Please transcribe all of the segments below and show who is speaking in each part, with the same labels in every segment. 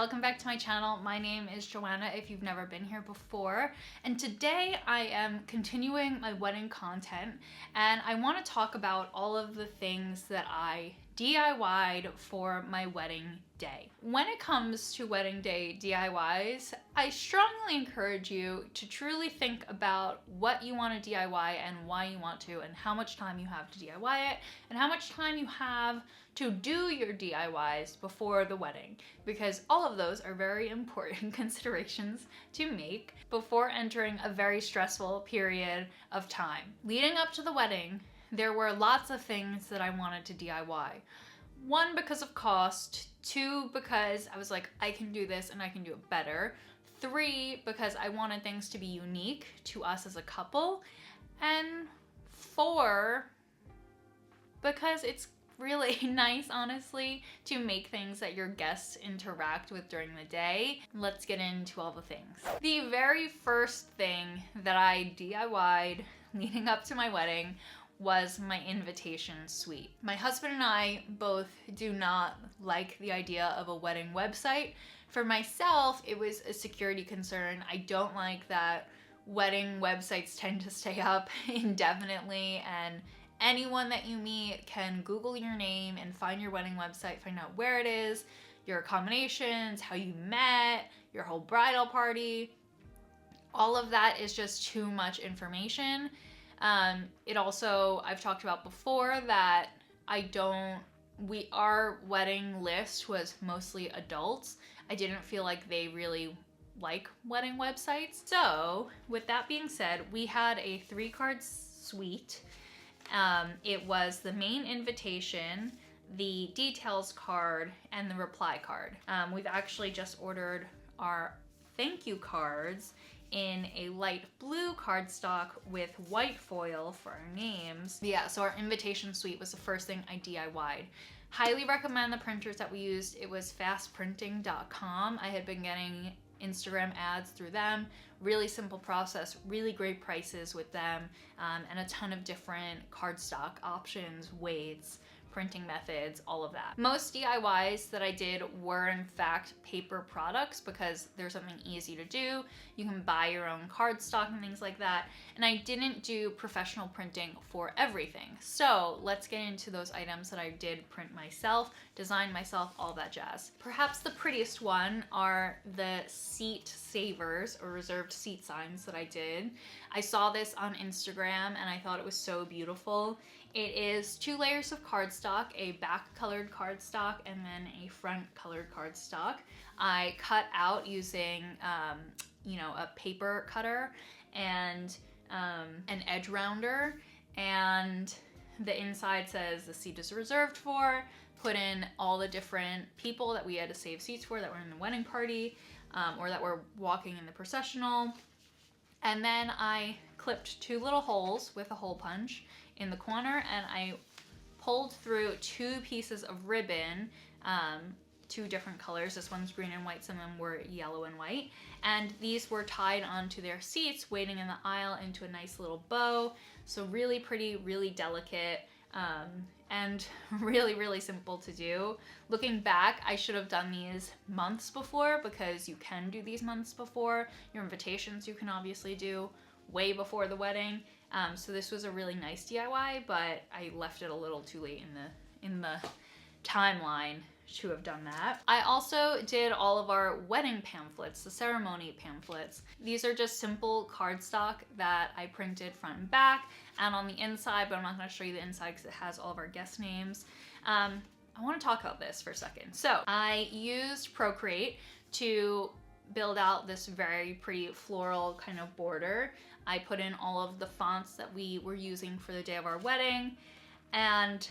Speaker 1: welcome back to my channel. My name is Joanna if you've never been here before, and today I am continuing my wedding content and I want to talk about all of the things that I DIY'd for my wedding day. When it comes to wedding day DIYs, I strongly encourage you to truly think about what you want to DIY and why you want to, and how much time you have to DIY it, and how much time you have to do your DIYs before the wedding, because all of those are very important considerations to make before entering a very stressful period of time. Leading up to the wedding, there were lots of things that I wanted to DIY. One, because of cost. Two, because I was like, I can do this and I can do it better. Three, because I wanted things to be unique to us as a couple. And four, because it's really nice, honestly, to make things that your guests interact with during the day. Let's get into all the things. The very first thing that I DIY'd leading up to my wedding was my invitation suite. My husband and I both do not like the idea of a wedding website. For myself, it was a security concern. I don't like that wedding websites tend to stay up indefinitely, and anyone that you meet can Google your name and find your wedding website, find out where it is, your accommodations, how you met, your whole bridal party. All of that is just too much information. It also, I've talked about before that our wedding list was mostly adults. I didn't feel like they really like wedding websites. So with that being said, we had a 3-card suite. It was the main invitation, the details card, and the reply card. We've actually just ordered our thank you cards in a light blue cardstock with white foil for our names. Yeah, so our invitation suite was the first thing I DIY'd. Highly recommend the printers that we used. It was fastprinting.com. I had been getting Instagram ads through them. Really simple process, really great prices with them, and a ton of different cardstock options, weights, printing methods, all of that. Most DIYs that I did were in fact paper products because they're something easy to do. You can buy your own cardstock and things like that. And I didn't do professional printing for everything. So let's get into those items that I did print myself, design myself, all that jazz. Perhaps the prettiest one are the seat savers or reserved seat signs that I did. I saw this on Instagram and I thought it was so beautiful. It is 2 layers of cardstock, a back colored cardstock and then a front colored cardstock. I cut out using, a paper cutter and an edge rounder, and the inside says the seat is reserved for. Put in all the different people that we had to save seats for that were in the wedding party or that were walking in the processional. And then I clipped 2 little holes with a hole punch in the corner, and I pulled through 2 pieces of ribbon, 2 different colors. This one's green and white, some of them were yellow and white. And these were tied onto their seats, waiting in the aisle into a nice little bow. So really pretty, really delicate, and really, really simple to do. Looking back, I should have done these months before, because you can do these months before. Your invitations you can obviously do way before the wedding. So this was a really nice DIY, but I left it a little too late in the timeline to have done that. I also did all of our wedding pamphlets, the ceremony pamphlets. These are just simple cardstock that I printed front and back and on the inside, but I'm not going to show you the inside because it has all of our guest names. I want to talk about this for a second. So I used Procreate to build out this very pretty floral kind of border. I put in all of the fonts that we were using for the day of our wedding, and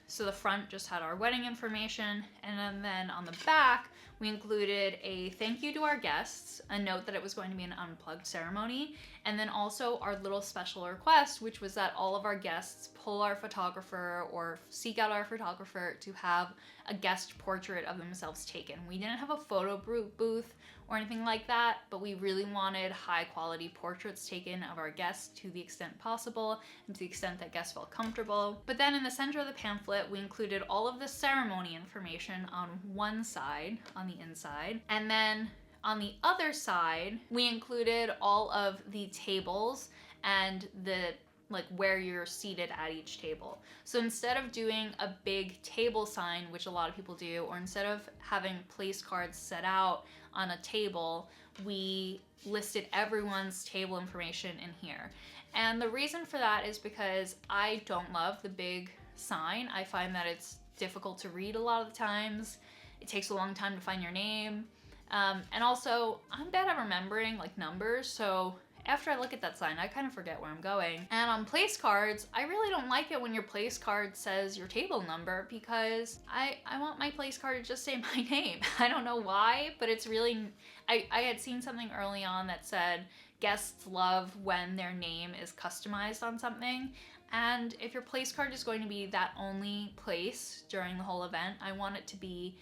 Speaker 1: so the front just had our wedding information, and then on the back we included a thank you to our guests, a note that it was going to be an unplugged ceremony, and then also our little special request, which was that all of our guests pull our photographer or seek out our photographer to have a guest portrait of themselves taken. We didn't have a photo booth or anything like that, but we really wanted high quality portraits taken of our guests to the extent possible and to the extent that guests felt comfortable. But then in the center of the pamphlet, we included all of the ceremony information on one side. On the the inside. And then on the other side, we included all of the tables and the like where you're seated at each table. So instead of doing a big table sign, which a lot of people do, or instead of having place cards set out on a table, we listed everyone's table information in here. And the reason for that is because I don't love the big sign. I find that it's difficult to read a lot of the times. It takes a long time to find your name. And also, I'm bad at remembering like numbers, so after I look at that sign, I kind of forget where I'm going. And on place cards, I really don't like it when your place card says your table number, because I want my place card to just say my name. I don't know why, but it's really, I had seen something early on that said guests love when their name is customized on something. And if your place card is going to be that only place during the whole event, I want it to be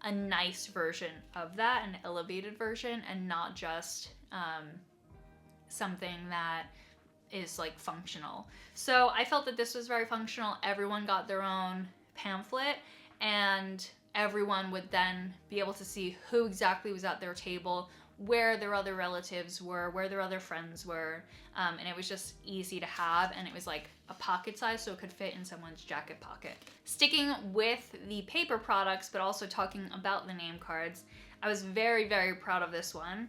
Speaker 1: a nice version of that, an elevated version, and not just something that is like functional. So I felt that this was very functional. Everyone got their own pamphlet, and everyone would then be able to see who exactly was at their table, where their other relatives were, where their other friends were, and it was just easy to have, and it was like a pocket size, so it could fit in someone's jacket pocket. Sticking with the paper products, but also talking about the name cards, I was very, very proud of this one.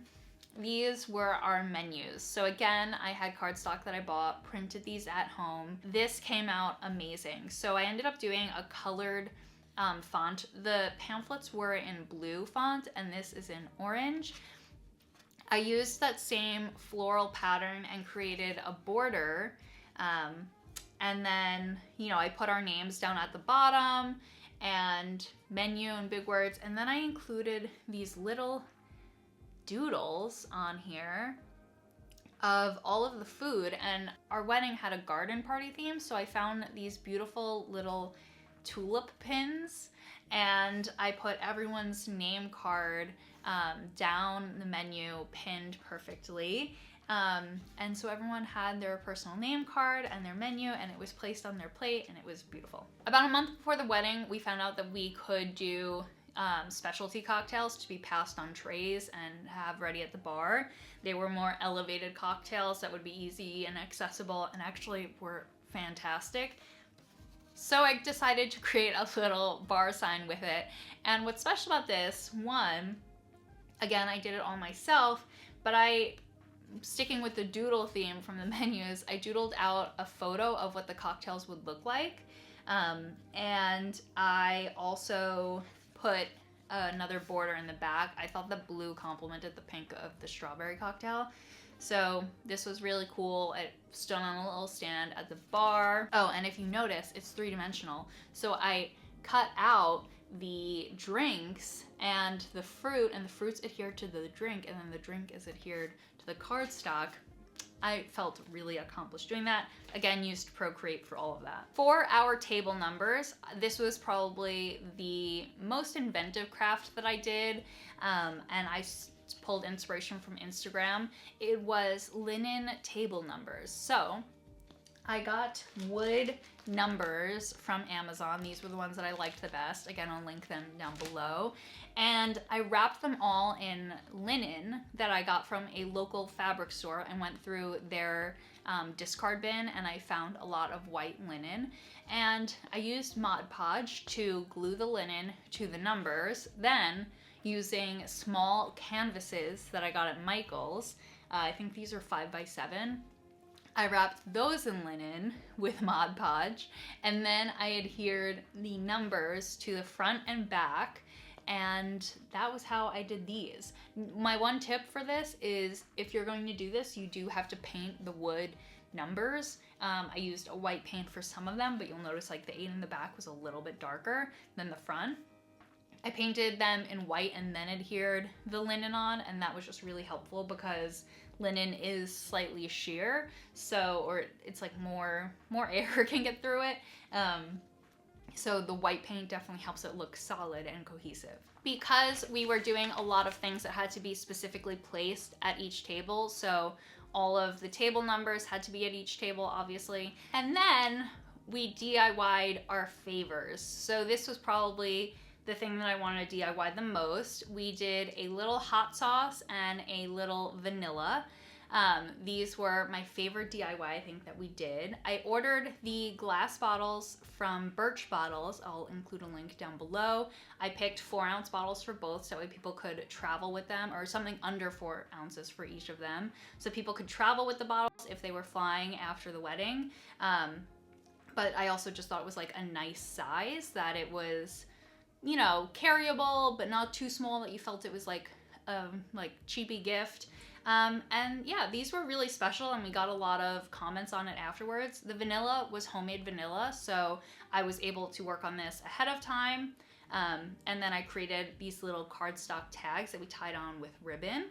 Speaker 1: These were our menus. So again, I had cardstock that I bought, printed these at home. This came out amazing. So I ended up doing a colored font. The pamphlets were in blue font, and this is in orange. I used that same floral pattern and created a border. And then, you know, I put our names down at the bottom and menu in big words. And then I included these little doodles on here of all of the food, and our wedding had a garden party theme, so I found these beautiful little tulip pins, and I put everyone's name card down the menu pinned perfectly, and so everyone had their personal name card and their menu, and it was placed on their plate, and it was beautiful. About a month before the wedding, we found out that we could do specialty cocktails to be passed on trays and have ready at the bar. They were more elevated cocktails that would be easy and accessible, and actually were fantastic. So I decided to create a little bar sign with it. And what's special about this, one, again, I did it all myself, but sticking with the doodle theme from the menus, I doodled out a photo of what the cocktails would look like. And I also put another border in the back. I thought the blue complemented the pink of the strawberry cocktail. So this was really cool. It stood on a little stand at the bar. Oh, and if you notice, it's three-dimensional. So I cut out the drinks and the fruit, and the fruit's adhered to the drink, and then the drink is adhered to the cardstock. I felt really accomplished doing that. Again, used Procreate for all of that. For our table numbers, this was probably the most inventive craft that I did, and I pulled inspiration from Instagram. It was linen table numbers. So I got wood numbers from Amazon. These were the ones that I liked the best. Again, I'll link them down below. And I wrapped them all in linen that I got from a local fabric store, and went through their discard bin, and I found a lot of white linen. And I used Mod Podge to glue the linen to the numbers. Then, using small canvases that I got at Michael's, I think these are 5x7, I wrapped those in linen with Mod Podge, and then I adhered the numbers to the front and back, and that was how I did these. My one tip for this is, if you're going to do this, you do have to paint the wood numbers. I used a white paint for some of them, but you'll notice like the 8 in the back was a little bit darker than the front. I painted them in white and then adhered the linen on, and that was just really helpful because linen is slightly sheer, so, or it's like more air can get through it. So the white paint definitely helps it look solid and cohesive. Because we were doing a lot of things that had to be specifically placed at each table, so all of the table numbers had to be at each table, obviously. And then we DIY'd our favors. So this was probably the thing that I wanted to DIY the most, we did a little hot sauce and a little vanilla. These were my favorite DIY, I think, that we did. I ordered the glass bottles from Birch Bottles. I'll include a link down below. I picked 4-ounce bottles for both, so that way people could travel with them, or something under 4 ounces for each of them, so people could travel with the bottles if they were flying after the wedding. But I also just thought it was like a nice size, that it was, you know, carryable, but not too small that you felt it was like cheapy gift. And yeah, these were really special, and we got a lot of comments on it afterwards. The vanilla was homemade vanilla, so I was able to work on this ahead of time. And then I created these little cardstock tags that we tied on with ribbon.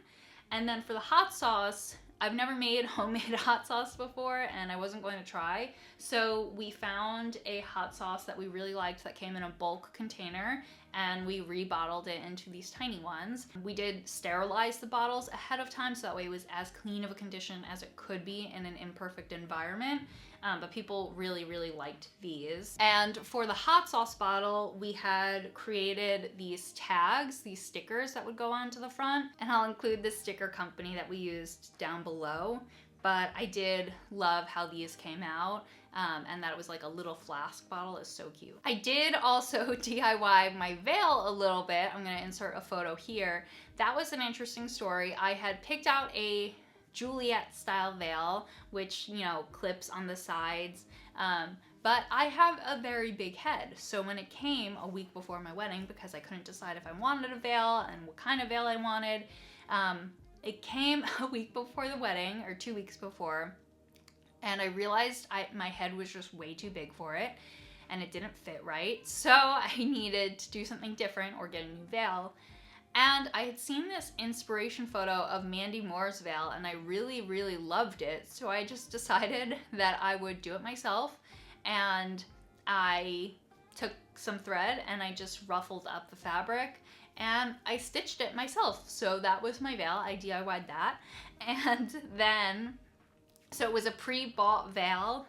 Speaker 1: And then for the hot sauce, I've never made homemade hot sauce before, and I wasn't going to try. So we found a hot sauce that we really liked that came in a bulk container, and we rebottled it into these tiny ones. We did sterilize the bottles ahead of time, so that way it was as clean of a condition as it could be in an imperfect environment. But people really, really liked these. And for the hot sauce bottle, we had created these tags, these stickers that would go onto the front. And I'll include the sticker company that we used down below. But I did love how these came out. And that it was like a little flask bottle is so cute. I did also DIY my veil a little bit. I'm gonna insert a photo here. That was an interesting story. I had picked out a Juliet style veil, which, you know, clips on the sides. But I have a very big head. So when it came a week before my wedding, because I couldn't decide if I wanted a veil and what kind of veil I wanted, it came a week before the wedding, or 2 weeks before, and I realized my head was just way too big for it, and it didn't fit right. So I needed to do something different or get a new veil. And I had seen this inspiration photo of Mandy Moore's veil, and I really, really loved it. So I just decided that I would do it myself. And I took some thread and I just ruffled up the fabric and I stitched it myself. So that was my veil. I DIY'd that. And then, so it was a pre-bought veil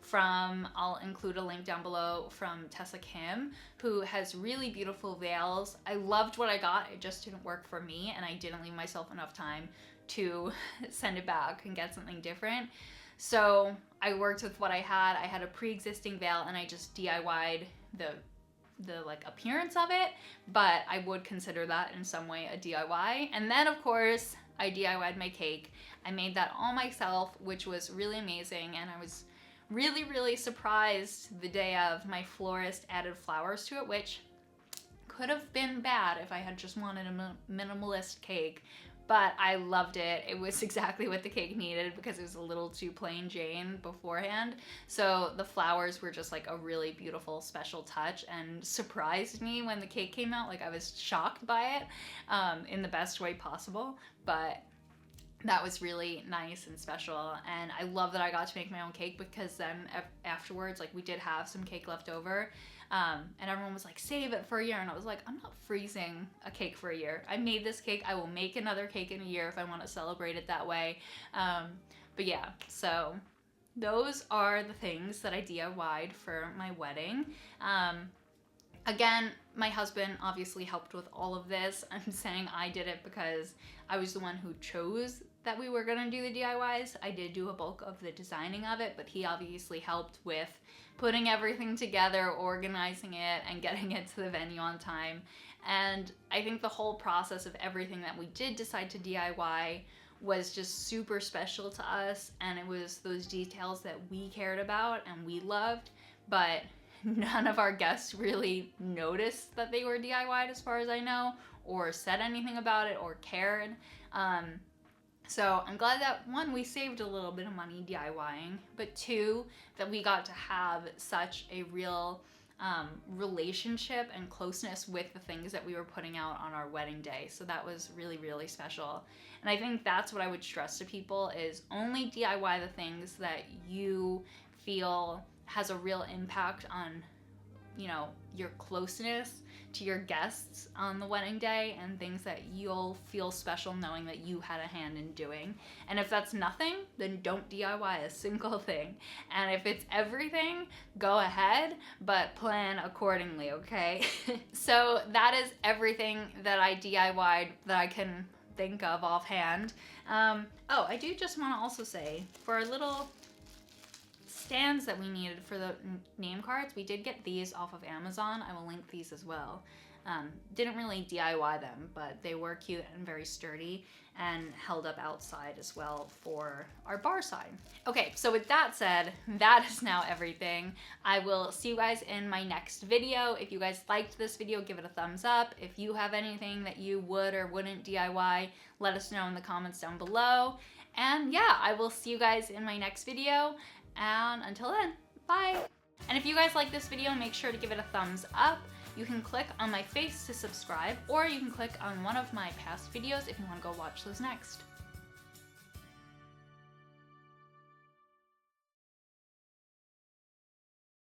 Speaker 1: from, I'll include a link down below, from Tessa Kim, who has really beautiful veils. I loved what I got, it just didn't work for me, and I didn't leave myself enough time to send it back and get something different. So I worked with what I had. I had a pre-existing veil and I just DIY'd the like appearance of it, but I would consider that in some way a DIY. And then of course I DIY'd my cake. I made that all myself, which was really amazing, and I was really, really surprised the day of. My florist added flowers to it, which could have been bad if I had just wanted a minimalist cake, but I loved it. It was exactly what the cake needed because it was a little too plain Jane beforehand. So the flowers were just like a really beautiful special touch and surprised me when the cake came out. Like, I was shocked by it in the best way possible, but that was really nice and special. And I love that I got to make my own cake, because then afterwards, like, we did have some cake left over, and everyone was like, save it for a year. And I was like, I'm not freezing a cake for a year. I made this cake. I will make another cake in a year if I want to celebrate it that way. But yeah, so those are the things that I DIY'd for my wedding. Again, my husband obviously helped with all of this. I'm saying I did it because I was the one who chose that we were gonna do the DIYs. I did do a bulk of the designing of it, but he obviously helped with putting everything together, organizing it, and getting it to the venue on time. And I think the whole process of everything that we did decide to DIY was just super special to us, and it was those details that we cared about and we loved, but none of our guests really noticed that they were DIY'd, as far as I know, or said anything about it or cared. So I'm glad that, one, we saved a little bit of money DIYing, but two, that we got to have such a real relationship and closeness with the things that we were putting out on our wedding day. So that was really, really special. And I think that's what I would stress to people, is only DIY the things that you feel has a real impact on you know, your closeness to your guests on the wedding day and things that you'll feel special knowing that you had a hand in doing. And if that's nothing, then don't DIY a single thing. And if it's everything, go ahead, but plan accordingly, okay? So that is everything that I DIY'd that I can think of offhand. Oh, I do just want to also say, for our little stands that we needed for the name cards, we did get these off of Amazon. I will link these as well. Didn't really DIY them, but they were cute and very sturdy and held up outside as well for our bar side. Okay, so with that said, that is now everything. I will see you guys in my next video. If you guys liked this video, give it a thumbs up. If you have anything that you would or wouldn't DIY, let us know in the comments down below. And yeah, I will see you guys in my next video. And until then, bye. And if you guys like this video, make sure to give it a thumbs up. You can click on my face to subscribe, or you can click on one of my past videos if you want to go watch those next.